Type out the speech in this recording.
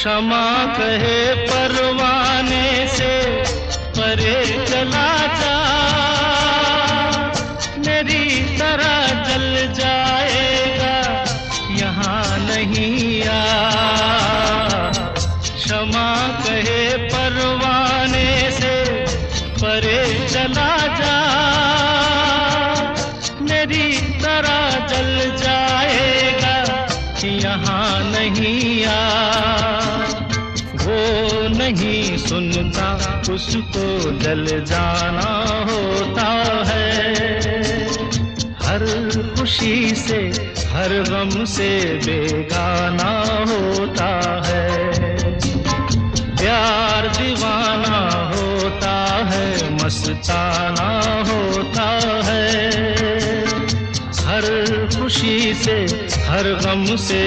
क्षमा कहे परवाने से परे चला जा, मेरी तरह जल जाएगा यहाँ नहीं आ। क्षमा कहे परवाने से परे चला जा, मेरी तरह जल जाएगा यहाँ नहीं आ। वो नहीं सुनता उसको जल जाना होता है, हर खुशी से हर गम से बेगाना होता है। प्यार दीवाना होता है, मस्ताना होता है, हर खुशी से हर गम से